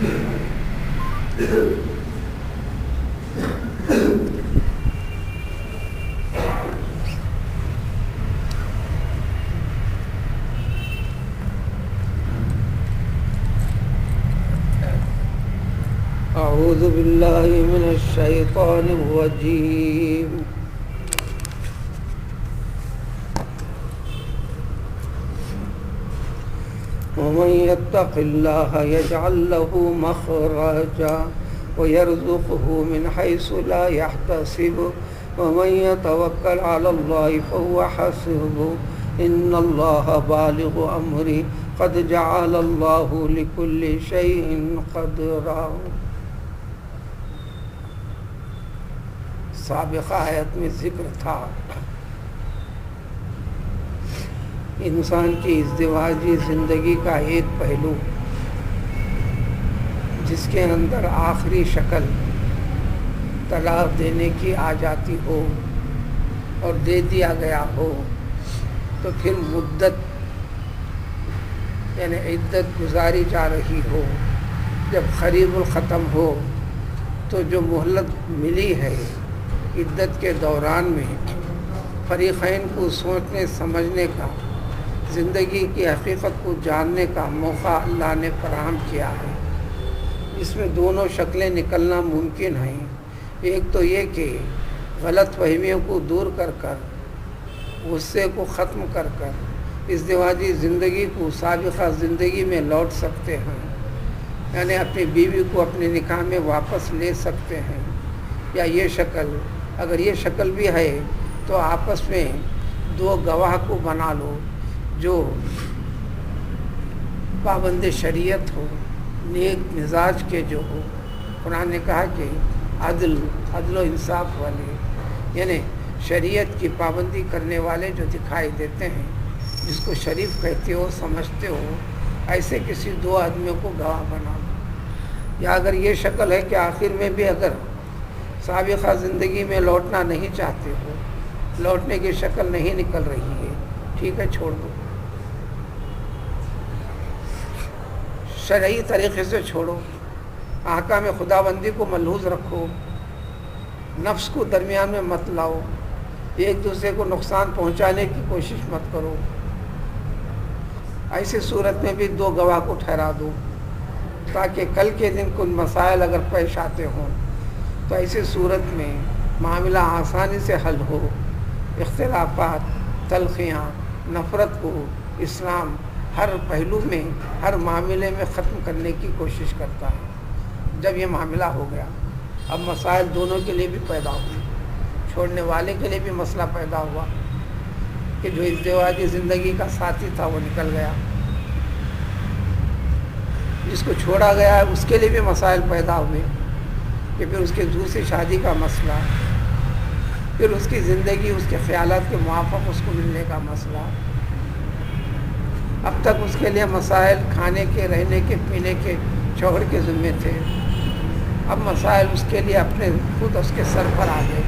أعوذ بالله من الشيطان الرجيم ومن يتق الله يجعل له مخرجا ويرزقه من حيث لا يحتسب ومن يتوكل على الله فهو حسبه إن الله بالغ أمره قد جعل الله لكل شيء قدرا۔ سابقہ آیت میں ذکر تھا انسان کی ازدواجی زندگی کا ایک پہلو جس کے اندر آخری شکل طلاق دینے کی آ جاتی ہو اور دے دیا گیا ہو تو پھر مدت یعنی عدت گزاری جا رہی ہو، جب قریب الختم ہو تو جو مہلت ملی ہے عدت کے دوران میں فریقین کو سوچنے سمجھنے کا، زندگی کی حقیقت کو جاننے کا موقع اللہ نے فراہم کیا ہے۔ اس میں دونوں شکلیں نکلنا ممکن ہیں۔ ایک تو یہ کہ غلط فہمیوں کو دور کر کر، غصے کو ختم کر کر ازدواجی زندگی کو سابقہ زندگی میں لوٹ سکتے ہیں، یعنی اپنی بیوی کو اپنے نکاح میں واپس لے سکتے ہیں۔ یا یہ شکل، اگر یہ شکل بھی ہے تو آپس میں دو گواہ کو بنا لو جو پابند شریعت ہو، نیک مزاج کے جو ہو۔ قرآن نے کہا کہ عدل و انصاف والے، یعنی شریعت کی پابندی کرنے والے جو دکھائی دیتے ہیں، جس کو شریف کہتے ہو سمجھتے ہو، ایسے کسی دو آدمیوں کو گواہ بنا لو۔ یا اگر یہ شکل ہے کہ آخر میں بھی اگر سابقہ زندگی میں لوٹنا نہیں چاہتے ہو، لوٹنے کی شکل نہیں نکل رہی ہے، ٹھیک ہے چھوڑ دو، شرعی طریقے سے چھوڑو، احکام خداوندی کو ملحوظ رکھو، نفس کو درمیان میں مت لاؤ، ایک دوسرے کو نقصان پہنچانے کی کوشش مت کرو۔ ایسی صورت میں بھی دو گواہ کو ٹھہرا دو تاکہ کل کے دن کوئی مسائل اگر پیش آتے ہوں تو ایسی صورت میں معاملہ آسانی سے حل ہو۔ اختلافات، تلخیاں، نفرت کو اسلام ہر پہلو میں، ہر معاملے میں ختم کرنے کی کوشش کرتا ہے۔ جب یہ معاملہ ہو گیا، اب مسائل دونوں کے لیے بھی پیدا ہوئے، چھوڑنے والے کے لیے بھی مسئلہ پیدا ہوا کہ جو ازدواجی زندگی کا ساتھی تھا وہ نکل گیا، جس کو چھوڑا گیا ہے اس کے لیے بھی مسائل پیدا ہوئے کہ پھر اس کی دوسری شادی کا مسئلہ، پھر اس کی زندگی، اس کے خیالات کے موافق اس کو ملنے کا مسئلہ۔ اب تک اس کے لیے مسائل کھانے کے، رہنے کے، پینے کے شوہر کے ذمے تھے، اب مسائل اس کے لیے اپنے خود اس کے سر پر آ گئے۔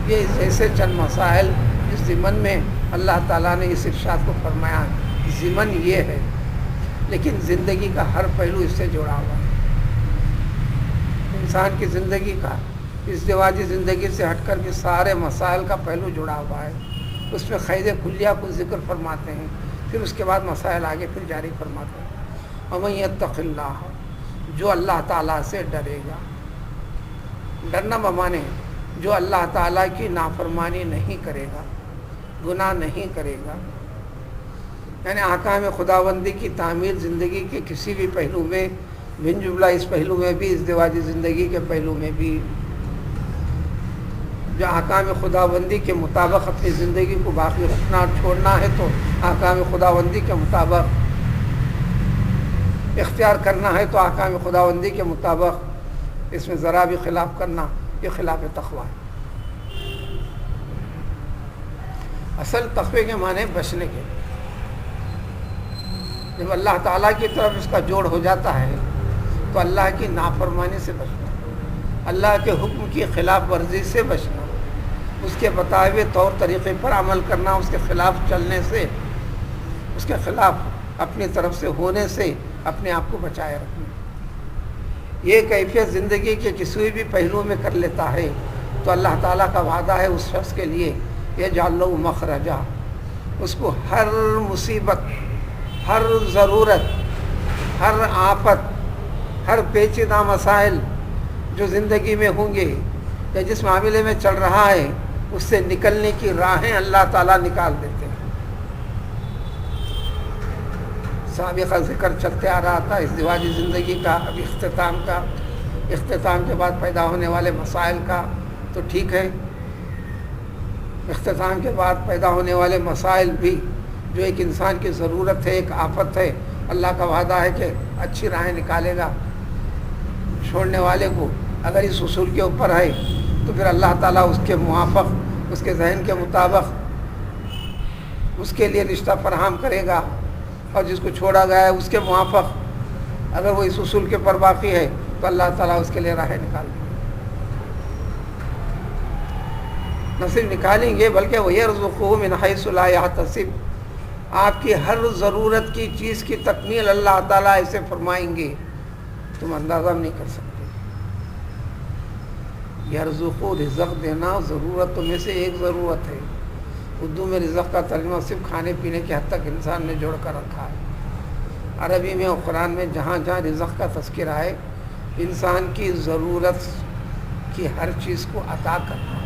یہ جیسے چند مسائل اس ضمن میں اللہ تعالیٰ نے اس ارشاد کو فرمایا، ضمن یہ ہے، لیکن زندگی کا ہر پہلو اس سے جڑا ہوا ہے۔ انسان کی زندگی کا، ازدواجی زندگی سے ہٹ کر بھی سارے مسائل کا پہلو جڑا ہوا ہے۔ اس میں قید کلیہ کو ذکر فرماتے ہیں، پھر اس کے بعد مسائل آگے پھر جاری فرماتے ہیں۔ وَمَن يَتَّقِ اللَّهَ، جو اللہ تعالیٰ سے ڈرے گا، ڈرنا بمانے جو اللہ تعالیٰ کی نافرمانی نہیں کرے گا، گناہ نہیں کرے گا، یعنی احکام خداوندی کی تعمیر زندگی کے کسی بھی پہلو میں، بن جملہ اس پہلو میں بھی، ازدواجی زندگی کے پہلو میں بھی، جو احکام خداوندی کے مطابق اپنی زندگی کو باقی رکھنا اور چھوڑنا ہے تو احکام خداوندی کے مطابق اختیار کرنا ہے، تو احکام خداوندی کے مطابق اس میں ذرا بھی خلاف کرنا یہ خلاف تقویٰ ہے۔ اصل تقوی کے معنی بچنے کے، جب اللہ تعالیٰ کی طرف اس کا جوڑ ہو جاتا ہے تو اللہ کی نافرمانی سے بچنا، اللہ کے حکم کی خلاف ورزی سے بچنا، اس کے بتائے ہوئے طور طریقے پر عمل کرنا، اس کے خلاف چلنے سے، اس کے خلاف اپنی طرف سے ہونے سے اپنے آپ کو بچائے رکھنا۔ یہ کیفیت زندگی کے کسی بھی پہلو میں کر لیتا ہے تو اللہ تعالیٰ کا وعدہ ہے اس شخص کے لیے یجعل لہ مخرجا، اس کو ہر مصیبت، ہر ضرورت، ہر آفت، ہر پیچیدہ مسائل جو زندگی میں ہوں گے یا جس معاملے میں چل رہا ہے اس سے نکلنے کی راہیں اللہ تعالیٰ نکال دیتے ہیں۔ سابقہ ذکر چلتے آ رہا تھا ازدواجی زندگی کا، اب اختتام کا، اختتام کے بعد پیدا ہونے والے مسائل کا تو ٹھیک ہے، اختتام کے بعد پیدا ہونے والے مسائل بھی جو ایک انسان کی ضرورت ہے، ایک آفت ہے، اللہ کا وعدہ ہے کہ اچھی راہیں نکالے گا۔ چھوڑنے والے کو اگر اس اصول کے اوپر ہے تو پھر اللہ تعالیٰ اس کے موافق، اس کے ذہن کے مطابق اس کے لیے رشتہ فراہم کرے گا، اور جس کو چھوڑا گیا ہے اس کے موافق اگر وہ اس اصول کے پر باقی ہے تو اللہ تعالیٰ اس کے لیے راہیں نکال دیں گے۔ نہ صرف نکالیں گے بلکہ وَيَرْزُقُهُ مِنْ حَيْثُ لَا يَحْتَسِبُ، آپ کی ہر ضرورت کی چیز کی تکمیل اللہ تعالیٰ ایسے فرمائیں گے تم اندازہ نہیں کر سکتے۔ یرزقو، رزق دینا ضرورتوں میں سے ایک ضرورت ہے۔ اردو میں رزق کا ترجمہ صرف کھانے پینے کی حد تک انسان نے جوڑ کر رکھا ہے۔ عربی میں اور قرآن میں جہاں جہاں رزق کا تذکرہ ہے، انسان کی ضرورت کی ہر چیز کو عطا کرنا۔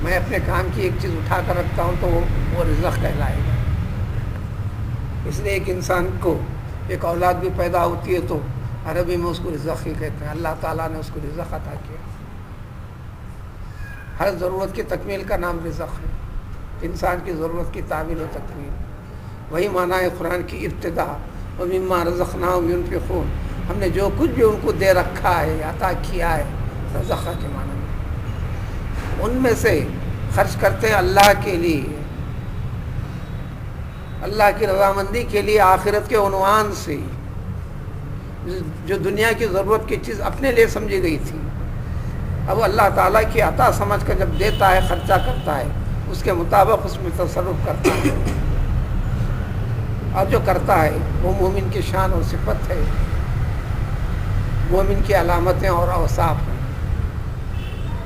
میں اپنے کام کی ایک چیز اٹھا کر رکھتا ہوں تو وہ رزق کہلائے گا۔ اس لیے ایک انسان کو ایک اولاد بھی پیدا ہوتی ہے تو عربی میں اس کو رزق ہی کہتے ہیں۔ اللہ تعالیٰ نے اس کو رزق عطا کیا۔ ہر ضرورت کی تکمیل کا نام رزق ہے، انسان کی ضرورت کی تعمیل و تکمیل۔ وہی معنی ہے قرآن کی ابتدا، وَمِمَّا رَزَقْنَاهُمْ يُنْفِقُونَ، ہم نے جو کچھ بھی ان کو دے رکھا ہے، عطا کیا ہے، رزقہ کے معنی میں ان میں سے خرچ کرتے ہیں اللہ کے لیے، اللہ کی رضامندی کے لیے، آخرت کے عنوان سے۔ جو دنیا کی ضرورت کی چیز اپنے لیے سمجھی گئی تھی، اب اللہ تعالیٰ کی عطا سمجھ کر جب دیتا ہے، خرچہ کرتا ہے، اس کے مطابق اس میں تصرف کرتا ہے، اور جو کرتا ہے وہ مومن کی شان اور صفت ہے، مومن کی علامتیں اور اوصاف ہیں۔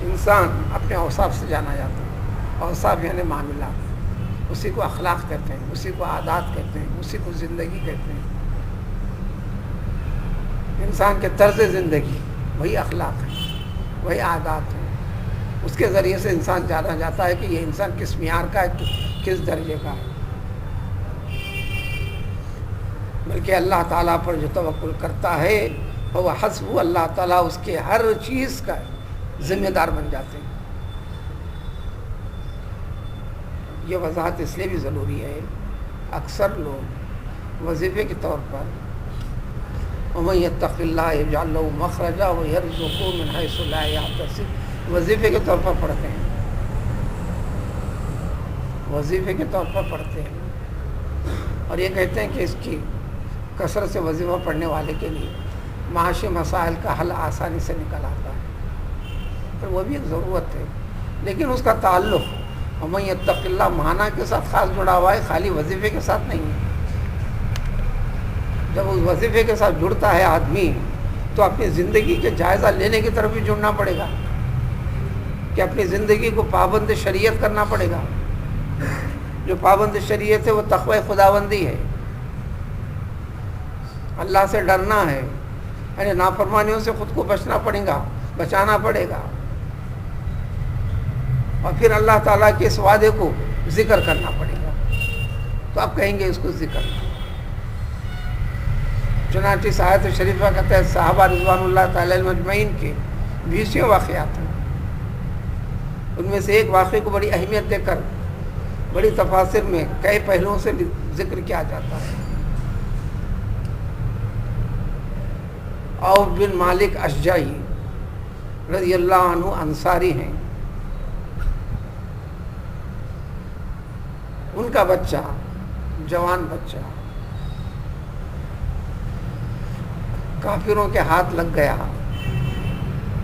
انسان اپنے اوصاف سے جانا جاتا ہے، اوصاف یعنی معاملات، اسی کو اخلاق کہتے ہیں، اسی کو عادات کہتے ہیں، اسی کو زندگی کہتے ہیں۔ انسان کے طرز زندگی وہی اخلاق ہے، وہی عادات ہیں، اس کے ذریعے سے انسان جانا جاتا ہے کہ یہ انسان کس معیار کا ہے، کس درجے کا ہے۔ بلکہ اللہ تعالیٰ پر جو توکل کرتا ہے وہ حسب، اللہ تعالیٰ اس کے ہر چیز کا ذمہ دار بن جاتے ہیں۔ یہ وضاحت اس لیے بھی ضروری ہے، اکثر لوگ وظیفے کے طور پر وَمَن يَتَّقِ اللَّهَ يَجْعَل لَّهُ مَخْرَجًا وَيَرْزُقْهُ مِنْ حَيْثُ لَا يَحْتَسِبُ، وظیفے کے طور پر پڑھتے ہیں، وظیفے کے طور پر پڑھتے ہیں، اور یہ کہتے ہیں کہ اس کی کثرت سے وظیفہ پڑھنے والے کے لیے معاشی مسائل کا حل آسانی سے نکل آتا ہے، پر وہ بھی ایک ضرورت ہے، لیکن اس کا تعلق وَمَن يَتَّقِ اللَّهَ معنی کے ساتھ خاص جڑا ہوا ہے، خالی وظیفے کے ساتھ نہیں ہے۔ جب اس وظیفے کے ساتھ جڑتا ہے آدمی تو اپنی زندگی کے جائزہ لینے کی طرف بھی جڑنا پڑے گا، کہ اپنی زندگی کو پابند شریعت کرنا پڑے گا۔ جو پابند شریعت ہے وہ تقوی خداوندی ہے، اللہ سے ڈرنا ہے، یعنی نافرمانیوں سے خود کو بچنا پڑے گا، بچانا پڑے گا، اور پھر اللہ تعالیٰ کے اس وعدے کو ذکر کرنا پڑے گا۔ تو آپ کہیں گے اس کو ذکر۔ چنانچہ اس آیت شریفہ کہتا ہے صحابہ رضوان اللہ تعالی علیہم اجمعین کے 20 واقعات ہیں، ان میں سے ایک واقعے کو بڑی اہمیت دے کر بڑی تفاسیر میں کئی پہلوؤں سے ذکر کیا جاتا ہے۔ عوف بن مالک اشجعی رضی اللہ عنہ انصاری ہیں، ان کا بچہ، جوان بچہ کافروں کے ہاتھ لگ گیا،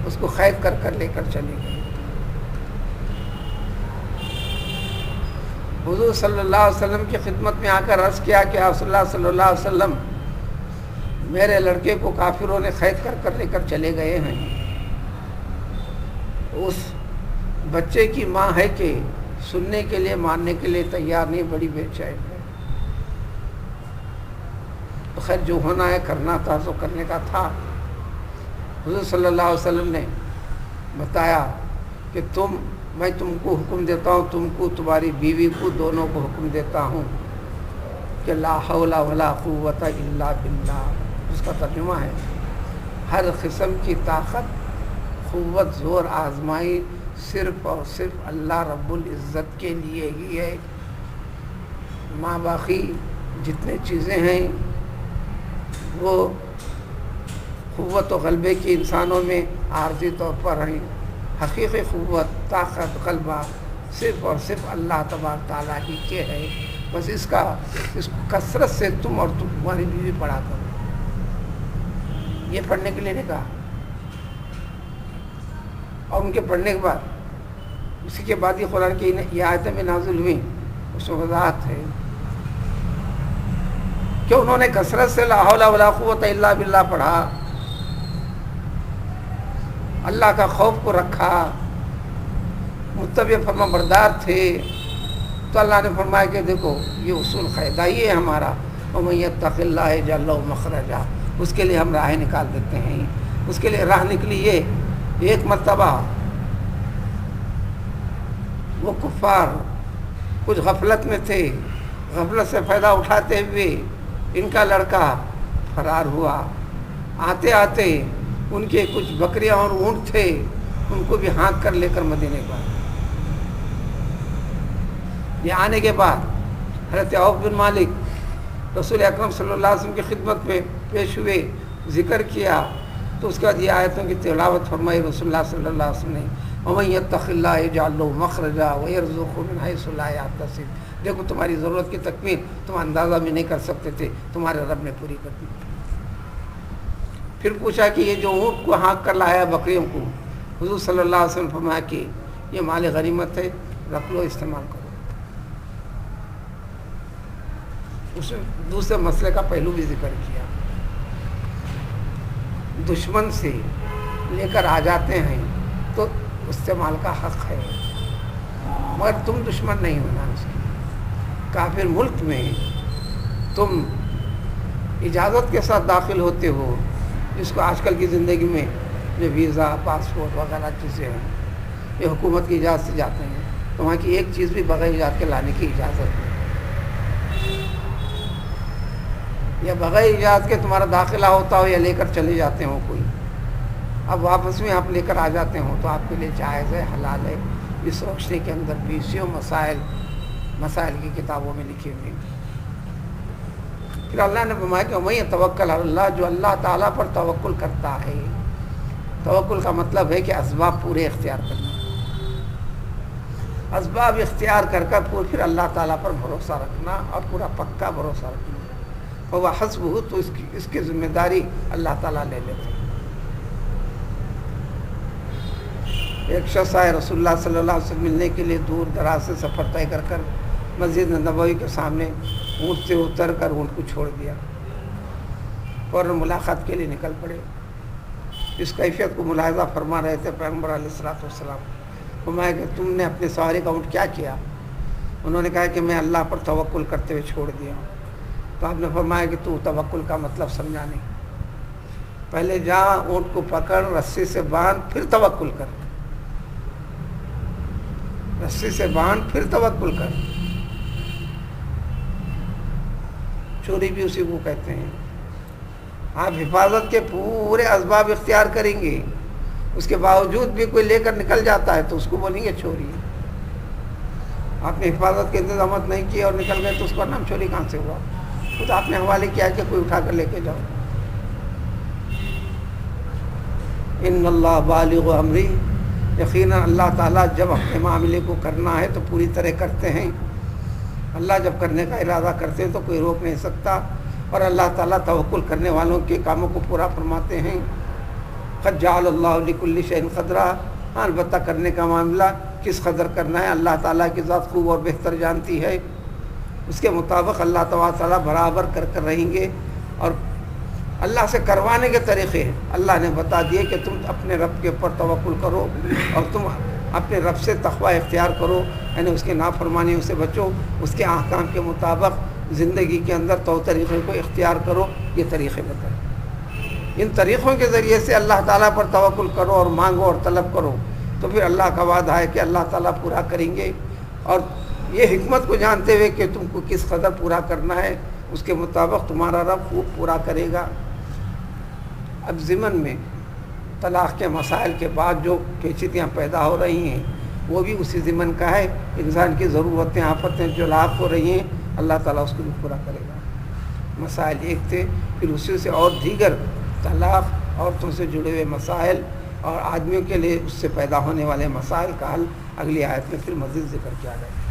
اس کو قید کر کر لے کر چلے گئے۔ حضور صلی اللہ علیہ وسلم کی خدمت میں آ کر عرض کیا کہ آپ صلی اللہ علیہ وسلم میرے لڑکے کو کافروں نے قید کر لے کر چلے گئے ہیں. اس بچے کی ماں ہے کہ سننے کے لیے ماننے کے لیے تیار نہیں, بڑی بے چین ہے. تو خیر جو ہونا ہے کرنا تھا تو کرنے کا تھا. حضور صلی اللہ علیہ وسلم نے بتایا کہ میں تم کو حکم دیتا ہوں, تم کو تمہاری بیوی کو دونوں کو حکم دیتا ہوں کہ لا حول ولا قوت الا باللہ. اس کا ترجمہ ہے ہر قسم کی طاقت, قوت, زور آزمائی صرف اور صرف اللہ رب العزت کے لیے ہی ہے. ماں باقی جتنے چیزیں ہیں وہ قوت و غلبے کی انسانوں میں عارضی طور پر ہیں. حقیقی قوت, طاقت, غلبہ صرف اور صرف اللہ تبارک تعالیٰ ہی کے ہے. بس اس کو کثرت سے تم اور تمہاری بیوی پڑھا کرو. یہ پڑھنے کے لیے نہیں کہا. اور ان کے پڑھنے کے بعد اسی کے بعد یہ قرآن کی یہ آیتیں میں نازل ہوئیں. اس میں وضاحت ہے کہ انہوں نے کثرت سے لا حول ولا قوت الا باللہ پڑھا, اللہ کا خوف کو رکھا, متبع فرما بردار تھے. تو اللہ نے فرمایا کہ دیکھو یہ اصول قاعدہ ہی ہے ہمارا, وَمَن يَتَّقِ اللَّهَ يَجْعَل لَّهُ مَخْرَجًا. اس کے لیے ہم راہیں نکال دیتے ہیں. اس کے لیے راہ نکلی یہ ایک مرتبہ وہ کفار کچھ غفلت میں تھے, غفلت سے فائدہ اٹھاتے ہوئے ان کا لڑکا فرار ہوا. آتے آتے ان کے کچھ بکریاں اور اونٹ تھے, ان کو بھی ہانک کر لے کر مدینے کو آئے. یہ آنے کے بعد حضرت عوف بن مالک رسول اکرم صلی اللہ علیہ وسلم کی خدمت میں پیش ہوئے, ذکر کیا. تو اس کے بعد یہ آیتوں کی تلاوت فرمائی رسول اللہ صلی اللہ علیہ وسلم نے, وَمَن يَتَّقِ اللَّهَ يَجْعَل لَّهُ مَخْرَجًا وَيَرْزُقْهُ مِنْ حَيْثُ لَا يَحْتَسِبُ. دیکھو تمہاری ضرورت کی تکمیل تم اندازہ بھی نہیں کر سکتے تھے, تمہارے رب نے پوری کر دی. پھر پوچھا کہ یہ جو اونٹ کو ہانک کر لایا بکریوں کو, حضور صلی اللہ علیہ وسلم فرمایا کہ یہ مال غنیمت ہے, رکھ لو, استعمال کرو. اس دوسرے مسئلے کا پہلو بھی ذکر کیا. دشمن سے لے کر آ جاتے ہیں تو استعمال کا حق ہے, مگر تم دشمن نہیں ہونا اس کی. کافر ملک میں تم اجازت کے ساتھ داخل ہوتے ہو, جس کو آج کل کی زندگی میں جو ویزا, پاسپورٹ وغیرہ چیزیں ہیں یہ حکومت کی اجازت سے جاتے ہیں, تو وہاں کی ایک چیز بھی بغیر اجازت کے لانے کی اجازت ہے. یا بغیر اجازت کے تمہارا داخلہ ہوتا ہو یا لے کر چلے جاتے ہو کوئی, اب واپس میں آپ لے کر آ جاتے ہوں تو آپ کے لیے جائز ہے, حلال ہے. اس روشنی کے اندر بھی اسی مسائل کی کتابوں میں لکھے ہوئے. پھر اللہ نے فرمایا کہ وَمَن يَتَوَکَّلْ عَلَى اللَّهِ, جو اللہ تعالیٰ پر توکل کرتا ہے. توکل کا مطلب ہے کہ اسباب پورے اختیار کرنا, اسباب اختیار کر پھر اللہ تعالیٰ پر بھروسہ رکھنا اور پورا پکا بھروسہ رکھنا. فَهُوَ حَسْبُهُ, تو اس کی ذمہ داری اللہ تعالیٰ لے لیتے ہیں. ایک شخص آئے رسول اللہ صلی اللہ علیہ وسلم ملنے کے لیے, دور دراز سے سفر طے کر مسجد نبوی کے سامنے اونٹ سے اتر کر اونٹ کو چھوڑ دیا, فوراً ملاقات کے لیے نکل پڑے. اس کیفیت کو ملاحظہ فرما رہے تھے پیغمبر علیہ الصلوۃ والسلام. فرمایا کہ تم نے اپنے سواری کا اونٹ کیا کیا؟ انہوں نے کہا کہ میں اللہ پر توکل کرتے ہوئے چھوڑ دیا. تو آپ نے فرمایا کہ تو توکل کا مطلب سمجھا نہیں, پہلے جا اونٹ کو پکڑ, رسی سے باندھ, پھر توکل کر. رسی سے باندھ پھر توکل کر. چوری بھی اسی کو کہتے ہیں. آپ حفاظت کے پورے اسباب اختیار کریں گے, اس کے باوجود بھی کوئی لے کر نکل جاتا ہے تو اس کو بولیں گے چوری. آپ نے حفاظت کے انتظامات نہیں کیے اور نکل گئے تو اس کا نام چوری کہاں سے ہوا؟ خود آپ نے حوالے کیا کہ کوئی اٹھا کر لے کے جاؤ. ان اللہ بالغ امری, یقیناً اللہ تعالیٰ جب اپنے معاملے کو کرنا ہے تو پوری طرح کرتے ہیں. اللہ جب کرنے کا ارادہ کرتے ہیں تو کوئی روک نہیں سکتا, اور اللہ تعالیٰ توکل کرنے والوں کے کاموں کو پورا فرماتے ہیں. قد جعل اللہ لکل شیء قدرا, البتہ کرنے کا معاملہ کس قدر کرنا ہے اللہ تعالیٰ کی ذات خوب اور بہتر جانتی ہے. اس کے مطابق اللہ تعالیٰ برابر کر رہیں گے, اور اللہ سے کروانے کے طریقے ہیں اللہ نے بتا دیے کہ تم اپنے رب کے اوپر توکل کرو اور تم اپنے رب سے تقوی اختیار کرو، یعنی اس کے نافرمانیوں سے بچو، اس کے احکام کے مطابق زندگی کے اندر طریقے کو اختیار کرو، یہ طریقے بتائیں۔ ان طریقوں کے ذریعے سے اللہ تعالیٰ پر توکل کرو اور مانگو اور طلب کرو، تو پھر اللہ کا وعدہ ہے کہ اللہ تعالیٰ پورا کریں گے، اور یہ حکمت کو جانتے ہوئے کہ تم کو کس قدر پورا کرنا ہے، اس کے مطابق تمہارا رب خوب پورا کرے گا۔ اب ضمن میں طلاق کے مسائل کے بعد جو پیچیدگیاں پیدا ہو رہی ہیں وہ بھی اسی ضمن کا ہے، انسان کی ضرورتیں آفتیں جو لاحق ہو رہی ہیں اللہ تعالیٰ اس کو بھی پورا کرے گا۔ مسائل ایک تھے، پھر اسی سے اور دیگر طلاق، عورتوں سے جڑے ہوئے مسائل اور آدمیوں کے لیے اس سے پیدا ہونے والے مسائل کا حل اگلی آیت میں پھر مزید ذکر کیا گیا ہے۔